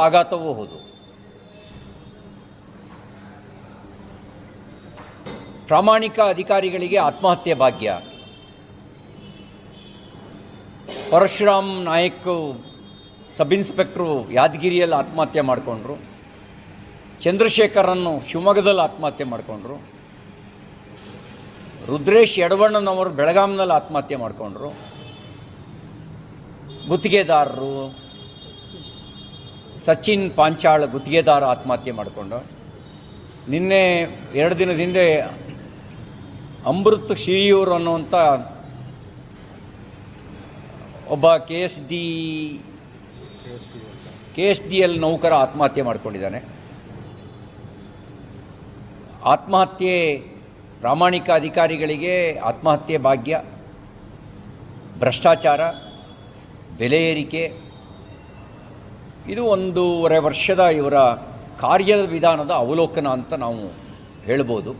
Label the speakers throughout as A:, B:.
A: ಆಘಾತವೂ ಹೌದು. ಪ್ರಾಮಾಣಿಕ ಅಧಿಕಾರಿಗಳಿಗೆ ಆತ್ಮಹತ್ಯೆ ಭಾಗ್ಯ. ಪರಶುರಾಮ್ ನಾಯಕ್ ಸಬ್ ಇನ್ಸ್ಪೆಕ್ಟ್ರು ಯಾದಗಿರಿಯಲ್ಲಿ ಆತ್ಮಹತ್ಯೆ ಮಾಡಿಕೊಂಡ್ರು. ಚಂದ್ರಶೇಖರನ್ನು ಶಿವಮೊಗ್ಗದಲ್ಲಿ ಆತ್ಮಹತ್ಯೆ ಮಾಡಿಕೊಂಡ್ರು. ರುದ್ರೇಶ್ ಯಡವಣ್ಣನವರು ಬೆಳಗಾಂನಲ್ಲಿ ಆತ್ಮಹತ್ಯೆ ಮಾಡಿಕೊಂಡ್ರು. ಗುತ್ತಿಗೆದಾರರು ಸಚಿನ್ ಪಾಂಚಾಳ್ ಗುತ್ತಿಗೆದಾರ ಆತ್ಮಹತ್ಯೆ ಮಾಡಿಕೊಂಡು, ನಿನ್ನೆ 2 ದಿನದ ಹಿಂದೆ ಅಮೃತ್ ಶಿರಿಯೂರು ಅನ್ನುವಂಥ ಒಬ್ಬ KSDL ನೌಕರ ಆತ್ಮಹತ್ಯೆ ಮಾಡಿಕೊಂಡಿದ್ದಾನೆ. ಆತ್ಮಹತ್ಯೆ, ಪ್ರಾಮಾಣಿಕ ಅಧಿಕಾರಿಗಳಿಗೆ ಆತ್ಮಹತ್ಯೆ ಭಾಗ್ಯ, ಭ್ರಷ್ಟಾಚಾರ, ಬೆಲೆ ಏರಿಕೆ, ಇದು 1.5 ವರ್ಷದ ಇವರ ಕಾರ್ಯದ ವಿಧಾನದ ಅವಲೋಕನ ಅಂತ ನಾವು ಹೇಳ್ಬೋದು.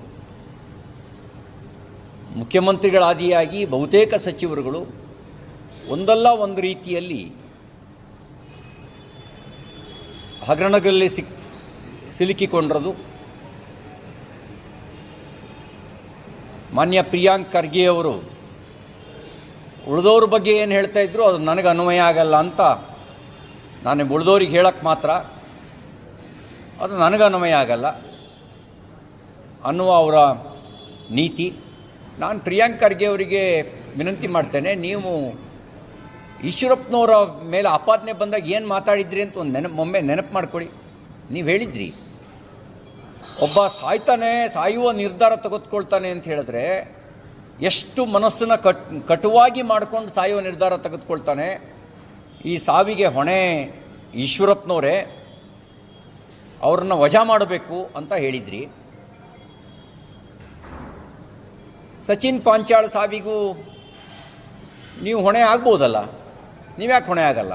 A: ಮುಖ್ಯಮಂತ್ರಿಗಳಾದಿಯಾಗಿ ಬಹುತೇಕ ಸಚಿವರುಗಳು ಒಂದಲ್ಲ ಒಂದು ರೀತಿಯಲ್ಲಿ ಹಗರಣಗಳಲ್ಲಿ ಸಿಲುಕಿಕೊಂಡಿರೋದು. ಮಾನ್ಯ ಪ್ರಿಯಾಂಕ್ ಖರ್ಗೆ ಅವರು ಉಳಿದವ್ರ ಬಗ್ಗೆ ಏನು ಹೇಳ್ತಾ ಇದ್ರು ಅದು ನನಗೆ ಅನ್ವಯ ಆಗಲ್ಲ ಅಂತ, ನಾನು ಉಳಿದವ್ರಿಗೆ ಹೇಳಕ್ಕೆ ಮಾತ್ರ, ಅದು ನನಗೆ ಅನ್ವಯ ಆಗಲ್ಲ ಅನ್ನುವ ಅವರ ನೀತಿ. ನಾನು ಪ್ರಿಯಾಂಕ್ ಖರ್ಗೆ ಅವರಿಗೆ ವಿನಂತಿ ಮಾಡ್ತೇನೆ, ನೀವು ಈಶ್ವರಪ್ಪನವರ ಮೇಲೆ ಆಪಾದನೆ ಬಂದಾಗ ಏನು ಮಾತಾಡಿದ್ರಿ ಅಂತ ಒಮ್ಮೆ ನೆನಪು ಮಾಡ್ಕೊಳ್ಳಿ. ನೀವು ಹೇಳಿದ್ರಿ ಒಬ್ಬ ಸಾಯುವ ನಿರ್ಧಾರ ತೆಗೆದುಕೊಳ್ತಾನೆ ಅಂತ ಹೇಳಿದ್ರೆ ಎಷ್ಟು ಮನಸ್ಸನ್ನು ಕಟುವಾಗಿ ಮಾಡಿಕೊಂಡು ಸಾಯುವ ನಿರ್ಧಾರ ತೆಗೆದುಕೊಳ್ತಾನೆ. ಈ ಸಾವಿಗೆ ಹೊಣೆ ಈಶ್ವರಪ್ಪನವರೇ, ಅವ್ರನ್ನ ವಜಾ ಮಾಡಬೇಕು ಅಂತ ಹೇಳಿದ್ರಿ. ಸಚಿನ್ ಪಾಂಚಾಳ್ ಸಾವಿಗೂ ನೀವು ಹೊಣೆ ಆಗ್ಬೋದಲ್ಲ, ನೀವ್ಯಾಕೆ ಹೊಣೆ ಆಗಲ್ಲ?